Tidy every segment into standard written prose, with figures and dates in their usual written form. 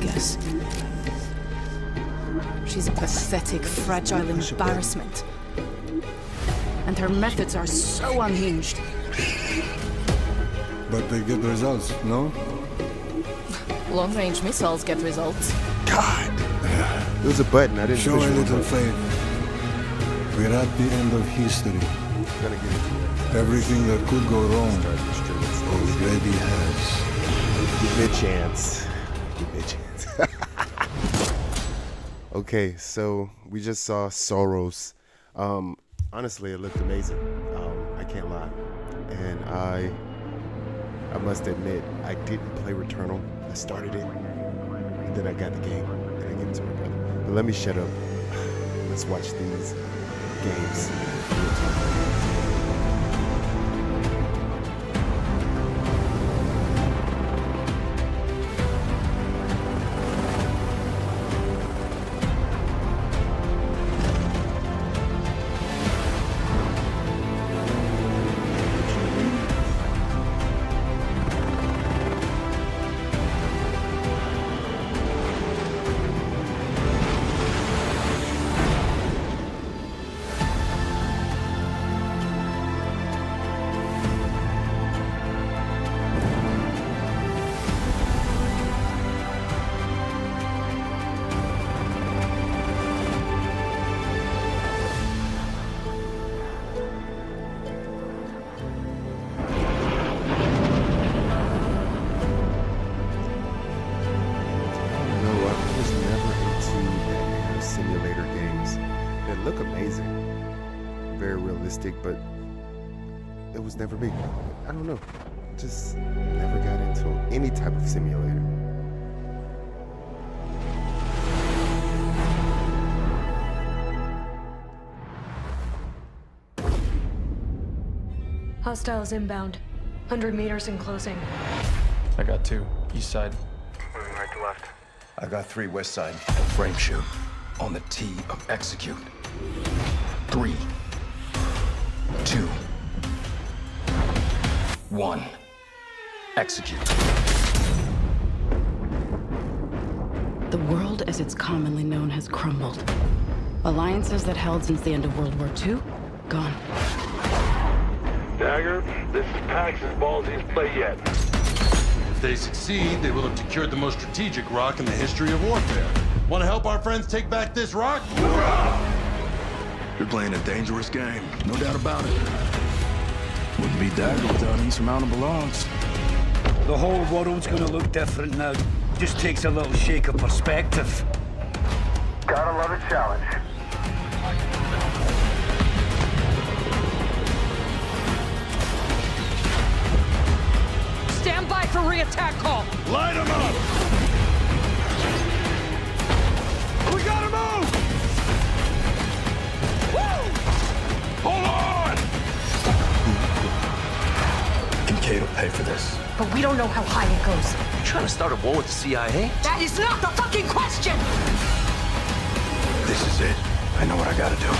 guess. She's a pathetic, fragile embarrassment. And her methods are so unhinged. But they get results, no? Long-range missiles get results. God! It was a button, I didn't Show a push one little button. faith. We're at the end of history. Gonna get it. Everything that could go wrong already has. Give me a chance. Give me a chance. Okay, so we just saw Soros. Honestly, it looked amazing. I can't lie. And I must admit, I didn't play Returnal. I started it, and then I got the game, and I gave it to my brother. But let me shut up. Let's watch these games. Look amazing, very realistic, but it was never me. I don't know, just never got into any type of simulator. Hostiles inbound. 100 meters in closing. I got 2, east side. Moving right to left. I got 3 west side. Frame shoot. On the T of execute. 3, 2, 1. Execute. The world as it's commonly known has crumbled. Alliances that held since the end of World War II, gone. Dagger, this is Pax's ballsiest play yet. If they succeed, they will have secured the most strategic rock in the history of warfare. Want to help our friends take back this rock? You're playing a dangerous game, no doubt about it. Wouldn't be Dagger without insurmountable odds. The whole world's gonna look different now. Just takes a little shake of perspective. Gotta love a challenge. Stand by for re-attack call. Light them up! We gotta move! Woo! Hold on! Kincaid will pay for this. But we don't know how high it goes. You trying to start a war with the CIA? That is not the fucking question! This is it. I know what I gotta do.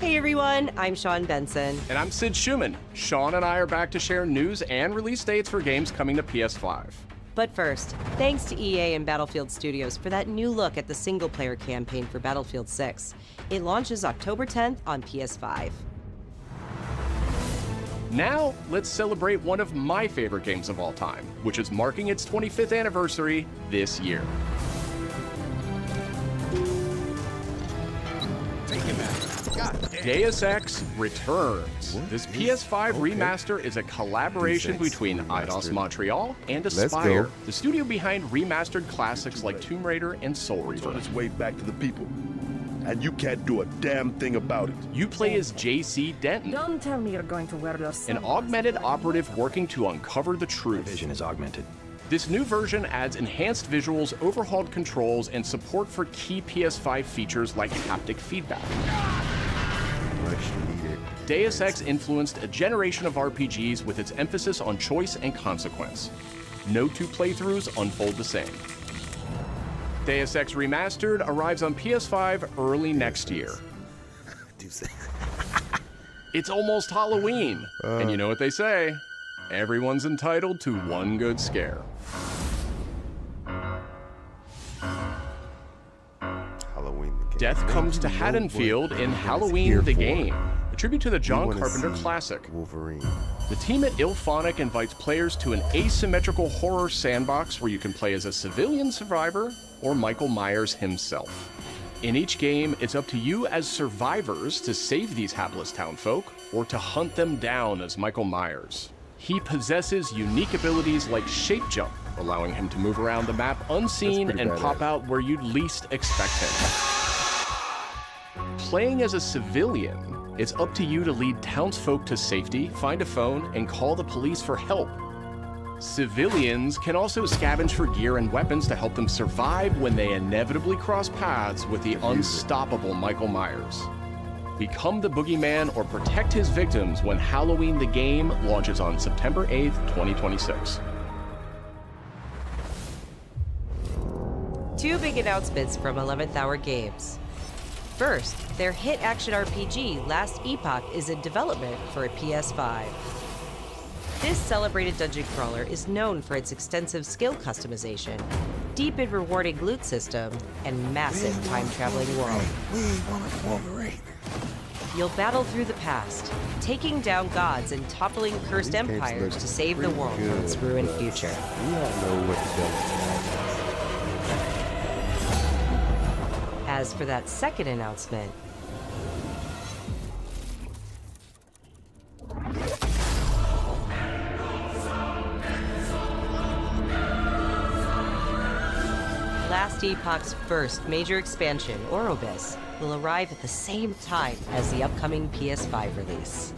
Hey everyone, I'm Sean Benson. And I'm Sid Schumann. Sean and I are back to share news and release dates for games coming to PS5. But first, thanks to EA and Battlefield Studios for that new look at the single-player campaign for Battlefield 6. It launches October 10th on PS5. Now, let's celebrate one of my favorite games of all time, which is marking its 25th anniversary this year. Deus Ex returns. This PS5 remaster is a collaboration between Eidos Montreal and Aspyr, the studio behind remastered classics like Tomb Raider and Soul Reaver. It's on its way back to the people, and you can't do a damn thing about it. You play as J.C. Denton, Don't tell me you're going to wear those an augmented operative working to uncover the truth. Vision is augmented. This new version adds enhanced visuals, overhauled controls, and support for key PS5 features like haptic feedback. Deus Ex influenced a generation of RPGs with its emphasis on choice and consequence. No 2 playthroughs unfold the same. Deus Ex Remastered arrives on PS5 early next year. It's almost Halloween, and you know what they say, everyone's entitled to one good scare. Halloween the game. Death comes to Haddonfield in Halloween the Game, a tribute to the John Carpenter classic. Wolverine. The team at IllFonic invites players to an asymmetrical horror sandbox where you can play as a civilian survivor or Michael Myers himself. In each game, it's up to you as survivors to save these hapless townfolk or to hunt them down as Michael Myers. He possesses unique abilities like shape jump, allowing him to move around the map unseen and pop out where you'd least expect him. Playing as a civilian, it's up to you to lead townsfolk to safety, find a phone, and call the police for help. Civilians can also scavenge for gear and weapons to help them survive when they inevitably cross paths with the unstoppable Michael Myers. Become the boogeyman or protect his victims when Halloween the Game launches on September 8th, 2026. Two big announcements from 11th Hour Games. First, their hit action RPG, Last Epoch, is in development for a PS5. This celebrated dungeon crawler is known for its extensive skill customization, deep and rewarding loot system, and massive time-traveling world. You'll battle through the past, taking down gods and toppling cursed empires to save the world from its ruined future. We all know what the devil. As for that second announcement, Last Epoch's first major expansion, Orobis, will arrive at the same time as the upcoming PS5 release.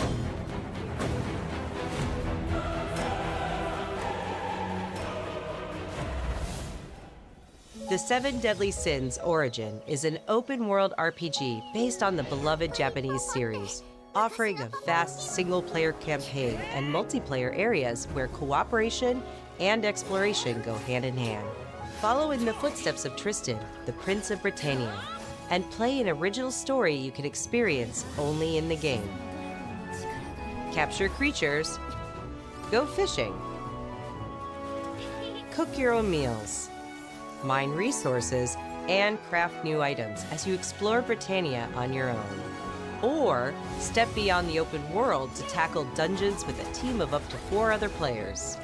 The Seven Deadly Sins Origin is an open-world RPG based on the beloved Japanese series, offering a vast single-player campaign and multiplayer areas where cooperation and exploration go hand in hand. Follow in the footsteps of Tristan, the Prince of Britannia, and play an original story you can experience only in the game. Capture creatures, go fishing, cook your own meals, mine resources, and craft new items as you explore Britannia on your own. Or step beyond the open world to tackle dungeons with a team of up to 4 other players.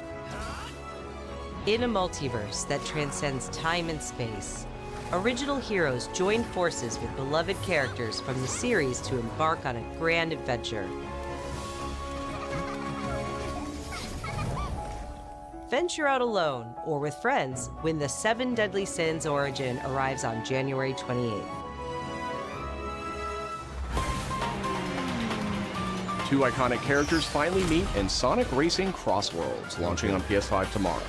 In a multiverse that transcends time and space, original heroes join forces with beloved characters from the series to embark on a grand adventure. Venture out alone or with friends when the Seven Deadly Sins Origin arrives on January 28th. Two iconic characters finally meet in Sonic Racing Cross Worlds, launching on PS5 tomorrow.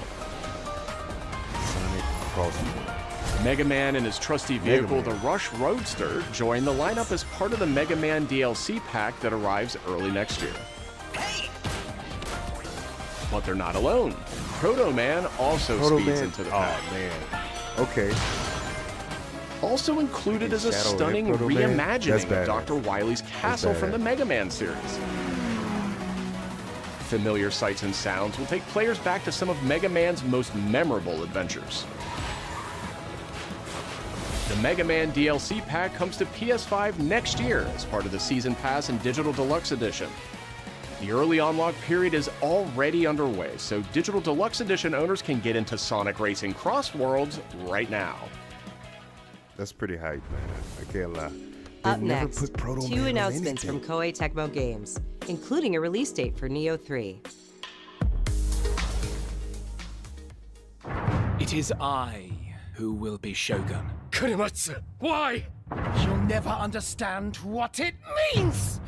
Sonic Crossworld. Mega Man and his trusty vehicle, the Rush Roadster, join the lineup as part of the Mega Man DLC pack that arrives early next year. But they're not alone. Proto Man also speeds into the pack. Oh, man. Okay. Also included is a Shadow stunning Hit Proto Man? That's reimagining of badass. Dr. Wily's castle from the Mega Man series. Familiar sights and sounds will take players back to some of Mega Man's most memorable adventures. The Mega Man DLC pack comes to PS5 next year as part of the Season Pass and Digital Deluxe Edition. The early unlock period is already underway, so Digital Deluxe Edition owners can get into Sonic Racing Cross Worlds right now. That's pretty hype, man. I can't lie. Up They've never next, put Proto Man 2 on announcements from anything. Koei Tecmo Games, including a release date for Neo 3. It is I who will be Shogun. Kurimatsu, why? You'll never understand what it means!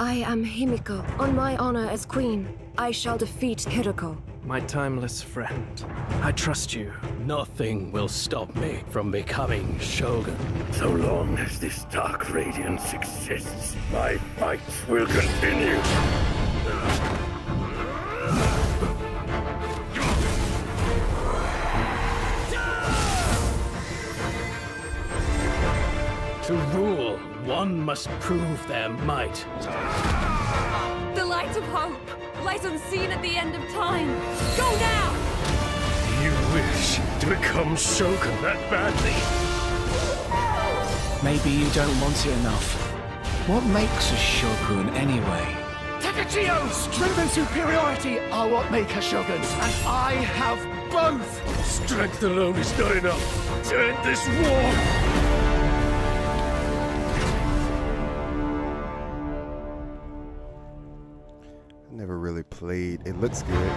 I am Himiko. On my honor as queen, I shall defeat Hiroko. My timeless friend, I trust you. Nothing will stop me from becoming Shogun. So long as this dark radiance exists, my fights will continue. To rule One must prove their might. The light of hope lies unseen at the end of time. Go now! You wish to become Shogun that badly? Maybe you don't want it enough. What makes a shogun anyway? Takachio! Strength and superiority are what make a shogun, and I have both! Strength alone is not enough to end this war! I never really played. It looks good.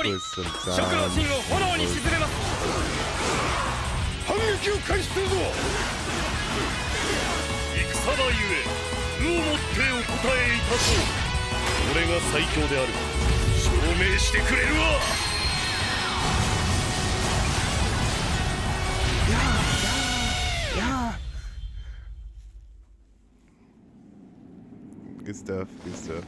With some time. 反撃を開始するぞ戦場ゆえ武をもってお答えいたそう俺が最強である証明してくれるわ Good stuff, good stuff.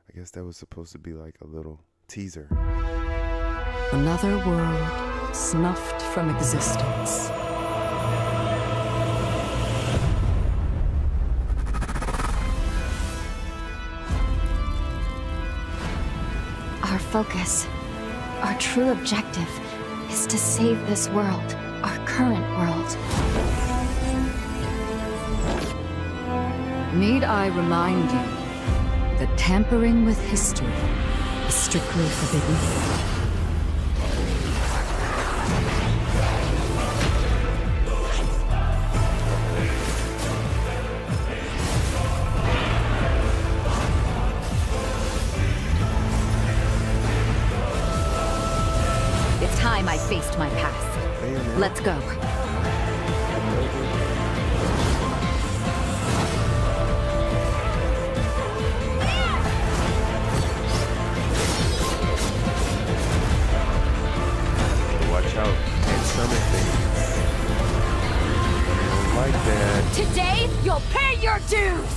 I guess that was supposed to be like a little teaser. Another world snuffed from existence. Our focus, our true objective, is to save this world, our current world. Need I remind you that tampering with history is strictly forbidden? It's time I faced my past. Let's go. Watch out. And stomach things. Don't like that. Today, you'll pay your dues!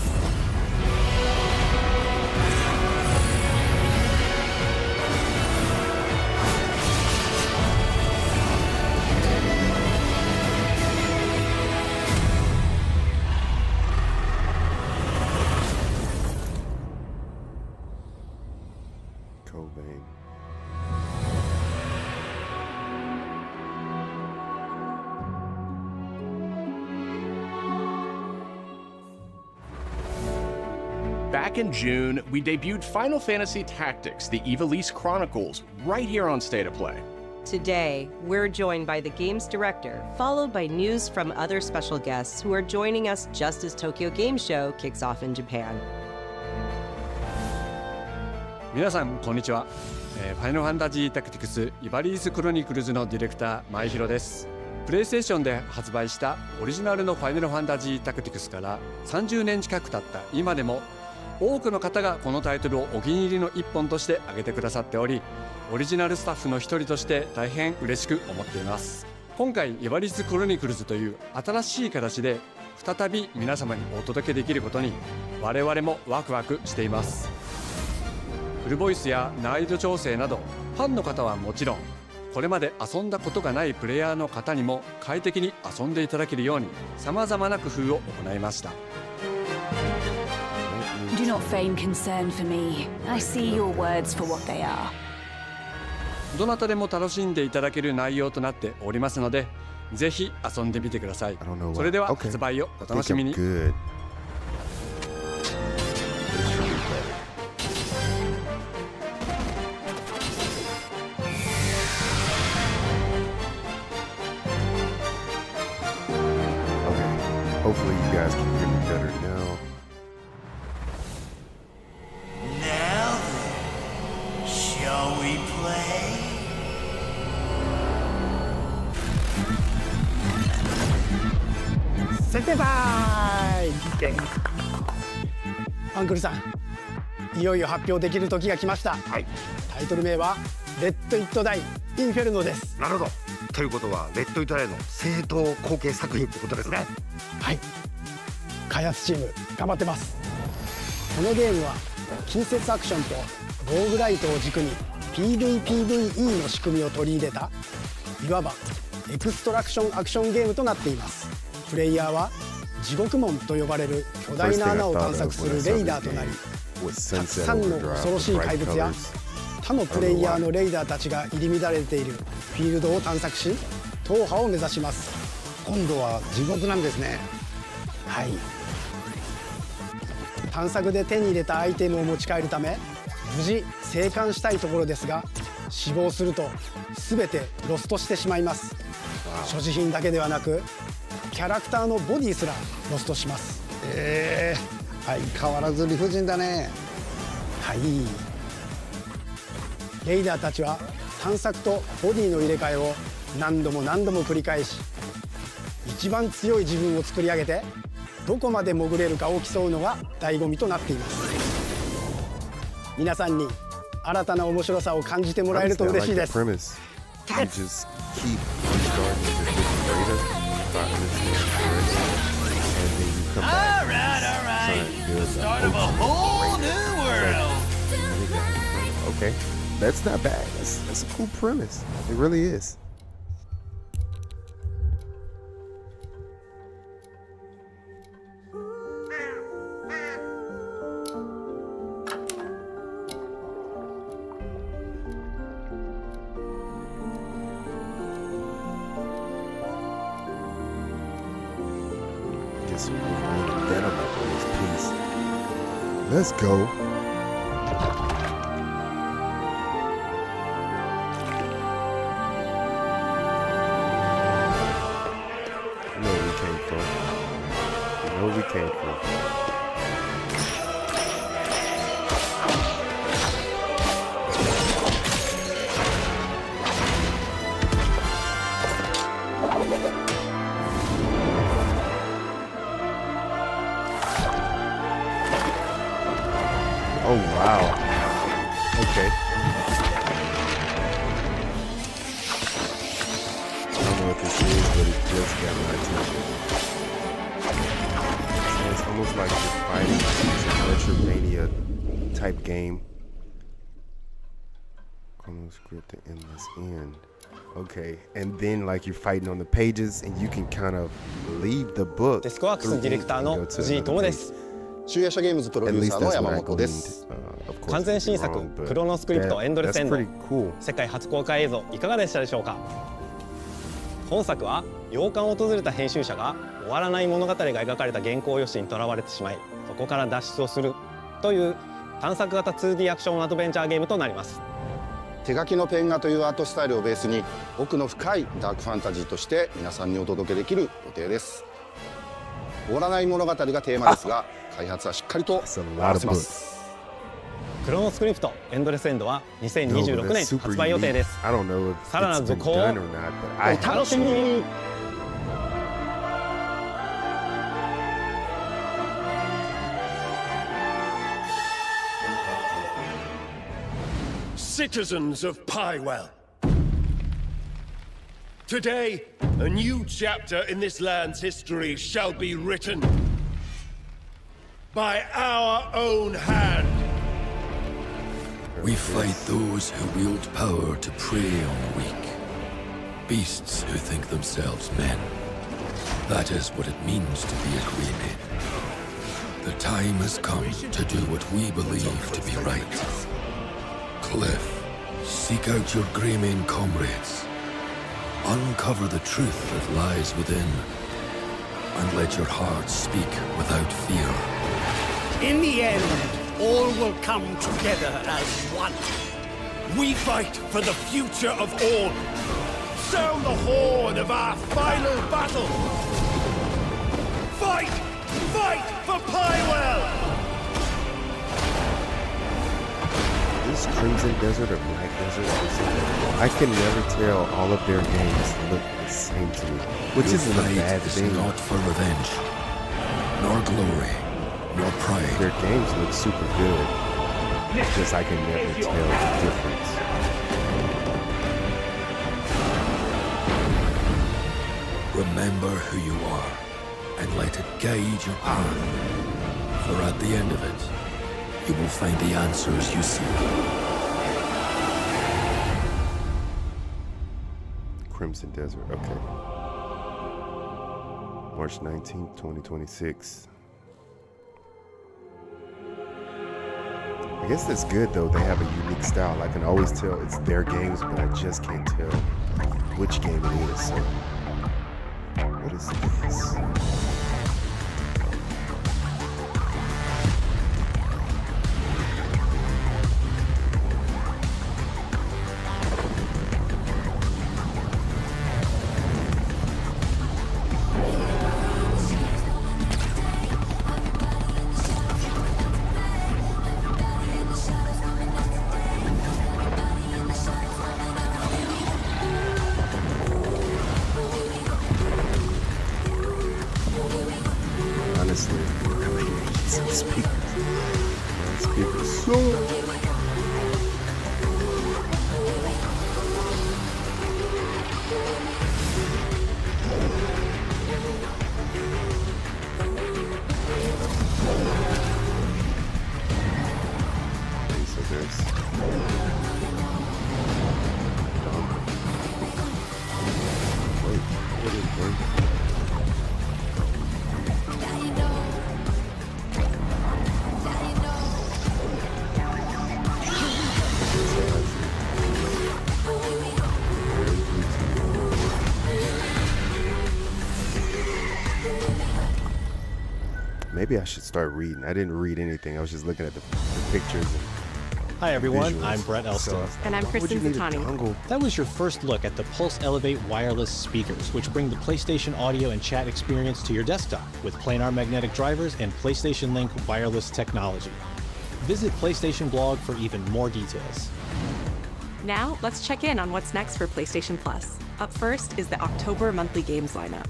Cobain. Back in June, we debuted Final Fantasy Tactics, the Ivalice Chronicles, right here on State of Play. Today, we're joined by the game's director, followed by news from other special guests who are joining us just as Tokyo Game Show kicks off in Japan. 皆さんこんにちは、ファイナルファンタジータクティクスイバリースクロニクルズのディレクター前広です。プレイステーションで発売したオリジナルのファイナルファンタジータクティクスから30年近く経った今でも多くの方がこのタイトルをお気に入りの一本として挙げてくださっており、オリジナルスタッフの一人として大変嬉しく思っています。今回イバリスクロニクルズという新しい形で再び皆様にお届けできることに我々もワクワクしています。フルボイスや難易度調整などファンの方はもちろん、これまで遊んだことがないプレイヤーの方にも快適に遊んでいただけるように様々な工夫を行いました。Do not feign concern for me. I see your words for what they are. どなたでも楽しんでいただける内容となっておりますので、ぜひ遊んでみてください。それでは発売をお楽しみに。Hopefully you guys can hear me better now. Now then, shall we play? 先生アンクルさん、いよいよ発表できる時が来ました。タイトル名はレッド・イット・ダイ・インフェルノです。なるほど。ということはレッド・イット・ダイの正当後継作品ってことですね。はい、開発チーム頑張ってます。このゲームは近接アクションとローグライトを軸に PVPVE の仕組みを取り入れたいわばエクストラクションアクションゲームとなっています。プレイヤーは地獄門と呼ばれる巨大な穴を探索するレイダーとなり、たくさんの恐ろしい怪物や他のプレイヤーのレイダーたちが入り乱れているフィールドを探索し、踏破を目指します。今度は地獄なんですね。はい、探索で手に入れたアイテムを持ち帰るため無事生還したいところですが、死亡すると全てロストしてしまいます。所持品だけではなくキャラクターのボディすらロストします。相変わらず理不尽だね。はい、レイダーたちは探索とボディの入れ替えを何度も何度も繰り返し、一番強い自分を作り上げてどこまで潜れるかを競うのが醍醐味となっています。皆さんに新たな面白さを感じてもらえると嬉しいです。Start of a whole new world. Okay, that's not bad. That's a cool premise. It really is. Just that about this piece. Let's go. You know where we came from. You know where we came from. Oh wow. Okay. I don't know what this is, but it just got my attention. So it's almost like you're fighting. It's a Metroidvania type game. Chrono script to endless end. Okay, and then like you're fighting on the pages, and you can kind of leave the book. デスクワークスディレクターの藤井智です。集夜叉ゲームズプロデューサーの山本です。完全新作クロノスクリプトエンドレスエンド、世界初公開映像いかがでしたでしょうか。本作は洋館を訪れた編集者が終わらない物語が描かれた原稿用紙にとらわれてしまい、そこから脱出をするという探索型 2D アクションアドベンチャーゲームとなります。手書きのペン画というアートスタイルをベースに奥の深いダークファンタジーとして皆さんにお届けできる予定です。終わらない物語がテーマですが、開発はしっかりと終わらせます。クロノスクリプトエンドレスエンドは2026年発売予定です。さらなる続報をお楽しみに。Citizens of Pywell. Today, a new chapter in this land's history shall be written by our own hand. We fight those who wield power to prey on the weak. Beasts who think themselves men. That is what it means to be a Greymane. The time has come to do what we believe to be right. Cliff, seek out your Greymane comrades. Uncover the truth that lies within. And let your heart speak without fear. In the end, all will come together as one. We fight for the future of all. Sound the horn of our final battle. Fight! Fight for Pywell! This is Crimson Desert or Black Desert or something. I can never tell. All of their games look the same to me, which isn't a bad thing. Not for revenge, nor glory, nor pride. Their games look super good. Just I can never tell the difference. Remember who you are, and let it guide your path. For at the end of it, you will find the answers you seek. Crimson Desert, okay. March 19th, 2026. I guess that's good though. They have a unique style. I can always tell it's their games, but I just can't tell which game it is. So, what is this? Honestly, some speakers. Speakers so. Okay, so there's. Wait, what is it? Maybe I should start reading. I didn't read anything. I was just looking at the pictures. Hi everyone, visuals. I'm Brett Elston. And I'm Kristen Zatani. That was your first look at the Pulse Elevate wireless speakers, which bring the PlayStation audio and chat experience to your desktop with planar magnetic drivers and PlayStation Link wireless technology. Visit PlayStation blog for even more details. Now, let's check in on what's next for PlayStation Plus. Up first is the October monthly games lineup.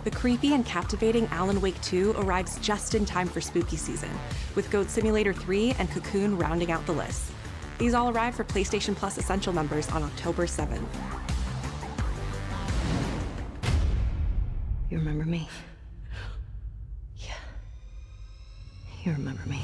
The creepy and captivating Alan Wake 2 arrives just in time for spooky season, with Goat Simulator 3 and Cocoon rounding out the list. These all arrive for PlayStation Plus Essential members on October 7th. You remember me? Yeah. You remember me.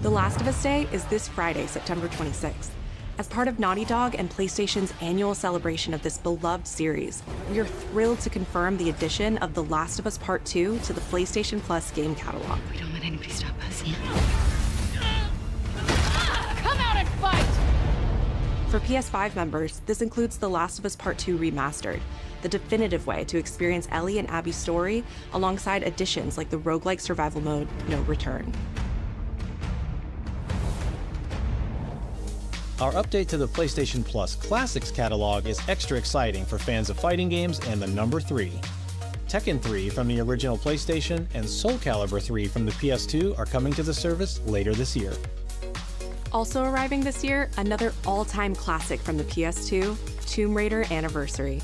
The Last of Us Day is this Friday, September 26th. As part of Naughty Dog and PlayStation's annual celebration of this beloved series, we are thrilled to confirm the addition of The Last of Us Part 2 to the PlayStation Plus game catalog. We don't let anybody stop us. Come out and fight! For PS5 members, this includes The Last of Us Part 2 Remastered, the definitive way to experience Ellie and Abby's story, alongside additions like the roguelike survival mode, No Return. Our update to the PlayStation Plus Classics catalog is extra exciting for fans of fighting games and the number 3. Tekken 3 from the original PlayStation and Soul Calibur 3 from the PS2 are coming to the service later this year. Also arriving this year, another all-time classic from the PS2, Tomb Raider Anniversary.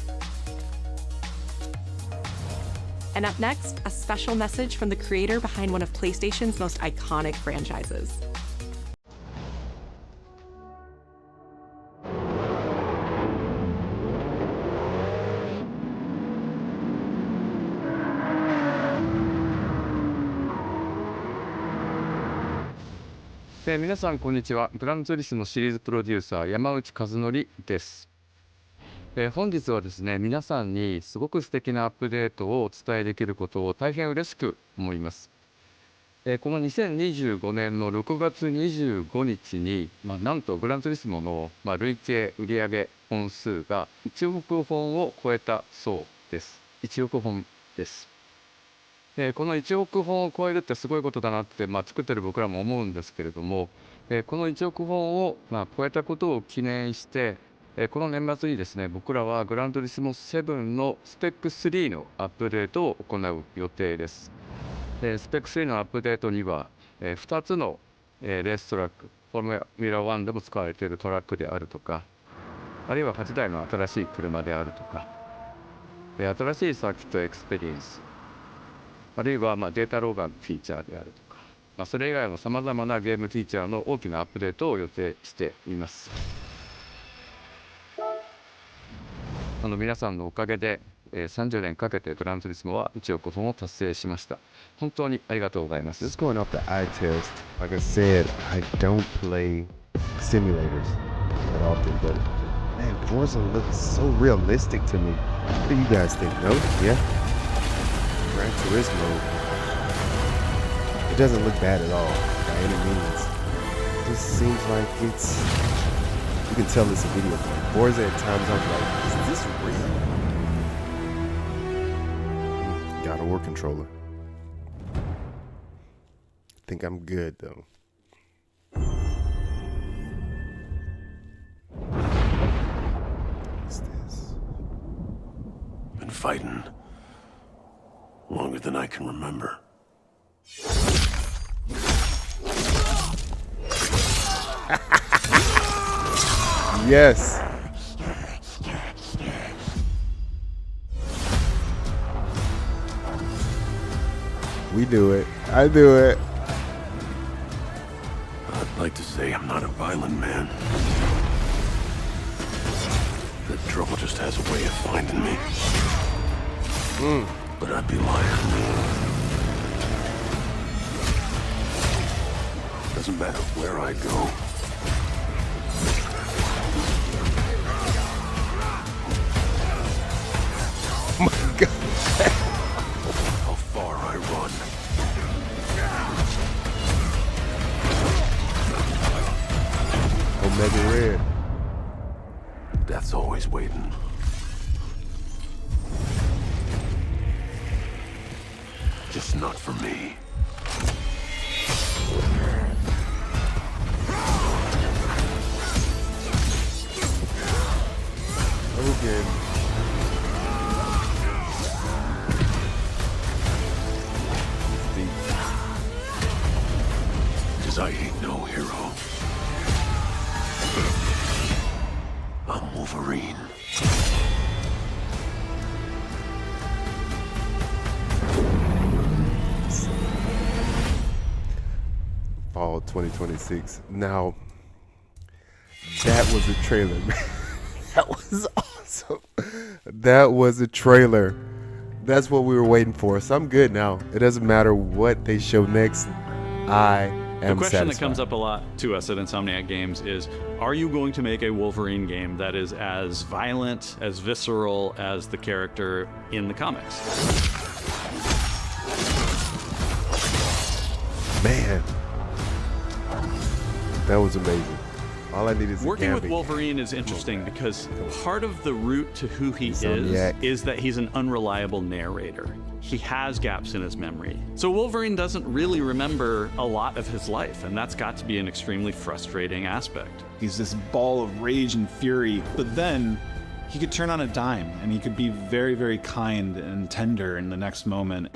And up next, a special message from the creator behind one of PlayStation's most iconic franchises.皆さんこんにちは。グランツーリスモシリーズプロデューサー山内和則です。本日はですね、皆さんにすごく素敵なアップデートをお伝えできることを大変嬉しく思います。この2025年の6月25日に、なんとグランツーリスモの、累計売上本数が1億本を超えたそうです。1億本です。この1億本を超えるってすごいことだなって、作ってる僕らも思うんですけれども、この1億本を、超えたことを記念して、この年末にですね、僕らはグランツーリスモ7のスペック3のアップデートを行う予定です。スペック3のアップデートには、2つのレーストラック、フォーミュラ1でも使われているトラックであるとか、あるいは8台の新しい車であるとか、で新しいサーキットエクスペリエンス、あるいはデータローガンフィーチャーであるとか、それ以外のさまざまなゲームフィーチャーの大きなアップデートを予定しています。皆さんのおかげで30年かけてグランツーリスモは1億本を達成しました。本当にありがとうございます。Just going off the eye test, like I said, I don't play simulators that often, but man, Forza looks so realistic to me. What do you guys think? No? Yeah? Gran Turismo, it doesn't look bad at all by any means. It just seems like it's, you can tell it's a video game. Forza at times I'm like, is this real? God of War controller. I think I'm good though. What's this? Been fighting longer than I can remember. Yes. We do it. I do it. I'd like to say I'm not a violent man. The trouble just has a way of finding me. But I'd be lying. Doesn't matter where I go. Oh my God. How far I run. Omega Red. Death's always waiting. Just not for me. Okay. Cause I ain't no hero. I'm Wolverine. Fall 2026. Now, that was a trailer, man. That was awesome. That was a trailer. That's what we were waiting for. So I'm good now. It doesn't matter what they show next. I am The question satisfied. that comes up a lot to us at Insomniac Games is, are you going to make a Wolverine game that is as violent, as visceral as the character in the comics? Man, that was amazing. All I need is Working a with Gambit. Wolverine is interesting because part of the route to who he Insomniac. is that he's an unreliable narrator. He has gaps in his memory. So Wolverine doesn't really remember a lot of his life, and that's got to be an extremely frustrating aspect. He's this ball of rage and fury, but then he could turn on a dime and he could be very, very kind and tender in the next moment.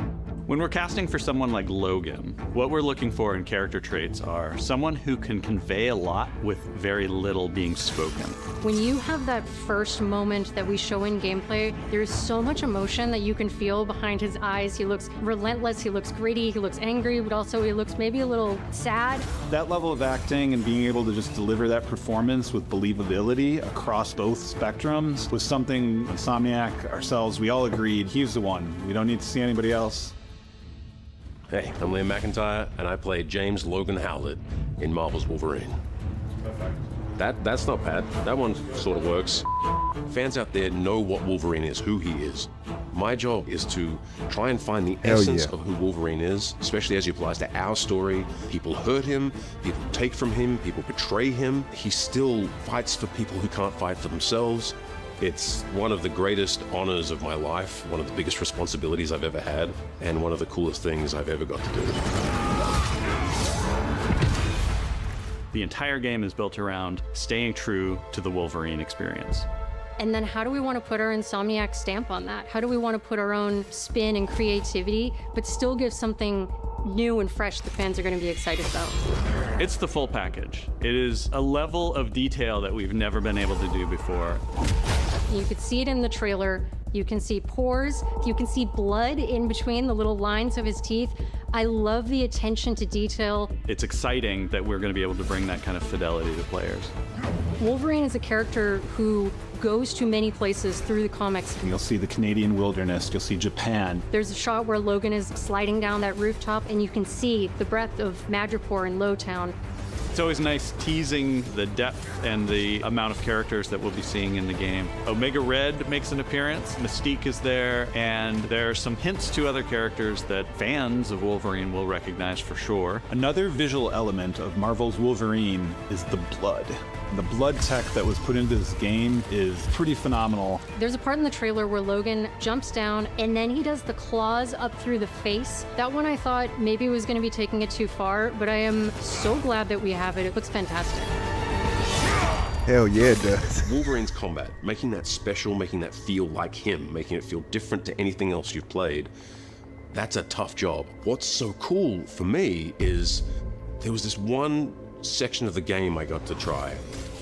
When we're casting for someone like Logan, what we're looking for in character traits are someone who can convey a lot with very little being spoken. When you have that first moment that we show in gameplay, there's so much emotion that you can feel behind his eyes. He looks relentless, he looks gritty, he looks angry, but also he looks maybe a little sad. That level of acting and being able to just deliver that performance with believability across both spectrums was something Insomniac, ourselves, we all agreed he's the one. We don't need to see anybody else. Hey, I'm Liam McIntyre, and I play James Logan Howlett in Marvel's Wolverine. That's not bad. That one sort of works. Fans out there know what Wolverine is, who he is. My job is to try and find the essence of who Wolverine is, especially as he applies to our story. People hurt him, people take from him, people betray him. He still fights for people who can't fight for themselves. It's one of the greatest honors of my life, one of the biggest responsibilities I've ever had, and one of the coolest things I've ever got to do. The entire game is built around staying true to the Wolverine experience. And then how do we want to put our Insomniac stamp on that? How do we want to put our own spin and creativity, but still give something new and fresh the fans are going to be excited about? It's the full package. It is a level of detail that we've never been able to do before. You could see it in the trailer. You can see pores. You can see blood in between the little lines of his teeth. I love the attention to detail. It's exciting that we're going to be able to bring that kind of fidelity to players. Wolverine is a character who goes to many places through the comics. You'll see the Canadian wilderness, you'll see Japan. There's a shot where Logan is sliding down that rooftop and you can see the breadth of Madripoor and Lowtown. It's always nice teasing the depth and the amount of characters that we'll be seeing in the game. Omega Red makes an appearance, Mystique is there, and there are some hints to other characters that fans of Wolverine will recognize for sure. Another visual element of Marvel's Wolverine is the blood. The blood tech that was put into this game is pretty phenomenal. There's a part in the trailer where Logan jumps down and then he does the claws up through the face. That one I thought maybe was going to be taking it too far, but I am so glad that we have it. It looks fantastic. Hell yeah, it does. Wolverine's combat, making that special, making that feel like him, making it feel different to anything else you've played, that's a tough job. What's so cool for me is there was this one section of the game I got to try.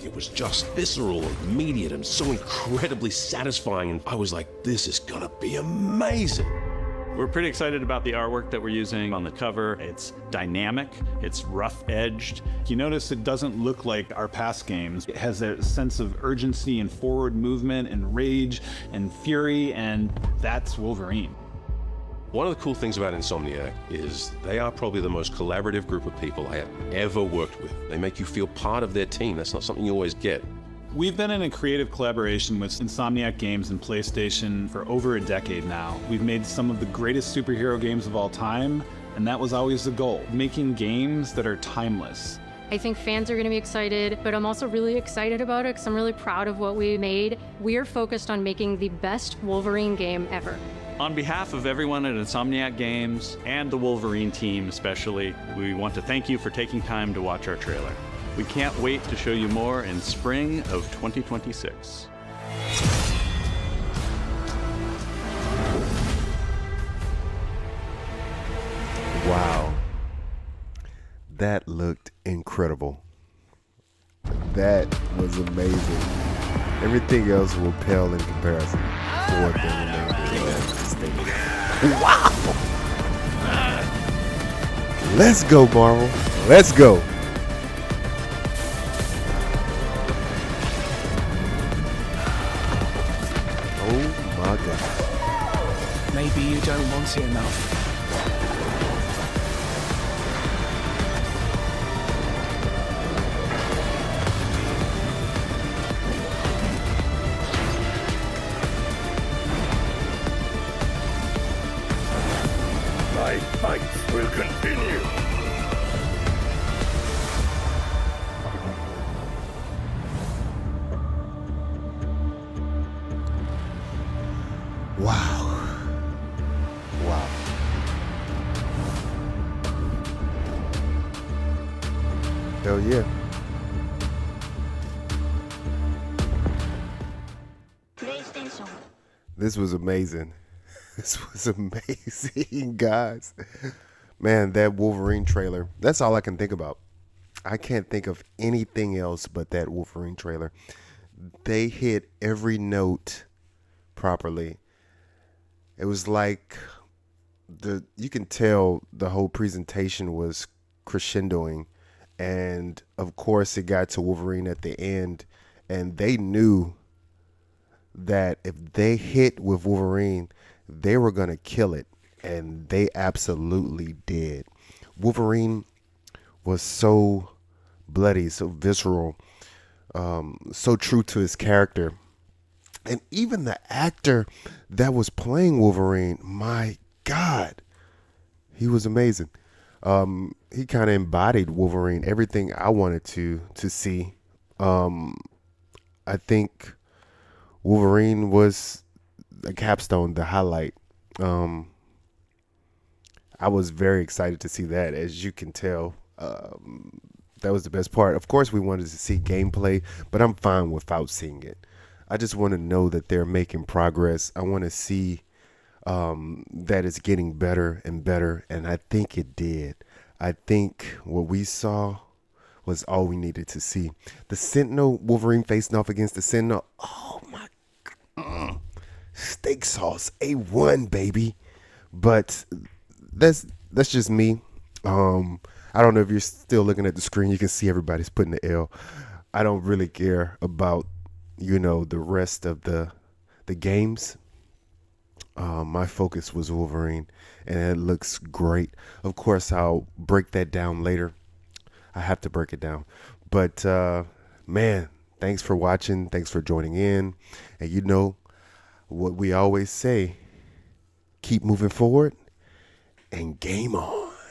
It was just visceral and immediate and so incredibly satisfying, and I was like, this is gonna be amazing. We're pretty excited about the artwork that we're using on the cover. It's dynamic, it's rough-edged. You notice it doesn't look like our past games. It has a sense of urgency and forward movement and rage and fury, and that's Wolverine. One of the cool things about Insomniac is they are probably the most collaborative group of people I have ever worked with. They make you feel part of their team. That's not something you always get. We've been in a creative collaboration with Insomniac Games and PlayStation for over a decade now. We've made some of the greatest superhero games of all time, and that was always the goal, making games that are timeless. I think fans are going to be excited, but I'm also really excited about it because I'm really proud of what we made. We are focused on making the best Wolverine game ever. On behalf of everyone at Insomniac Games and the Wolverine team especially, we want to thank you for taking time to watch our trailer. We can't wait to show you more in spring of 2026. Wow. That looked incredible. That was amazing. Everything else will pale in comparison to what they remained in. Wow! Let's go, Marvel. Let's go. Oh my God. Maybe you don't want it enough. My fight will continue. Wow. Wow. Hell yeah. This was amazing. This was amazing, guys. Man, that Wolverine trailer, that's all I can think about. I can't think of anything else but that Wolverine trailer. They hit every note properly. It was like you can tell the whole presentation was crescendoing, and of course it got to Wolverine at the end, and they knew that if they hit with Wolverine, they were going to kill it, and they absolutely did. Wolverine was so bloody, so visceral, so true to his character. And even the actor that was playing Wolverine, my God, he was amazing. He kind of embodied Wolverine, everything I wanted to see. I think Wolverine was the capstone, the highlight. I was very excited to see that, as you can tell. That was the best part. Of course, we wanted to see gameplay, but I'm fine without seeing it. I just want to know that they're making progress. I want to see that it's getting better and better, and I think it did. I think what we saw was all we needed to see. The Sentinel, Wolverine facing off against the Sentinel. Oh my God. Steak sauce, A1, baby. But that's just me. I don't know if you're still looking at the screen. You can see everybody's putting the L. I don't really care about, the rest of the games. My focus was Wolverine, and it looks great. Of course, I'll break that down later. I have to break it down. But, man, thanks for watching. Thanks for joining in. And you know what we always say, keep moving forward and game on.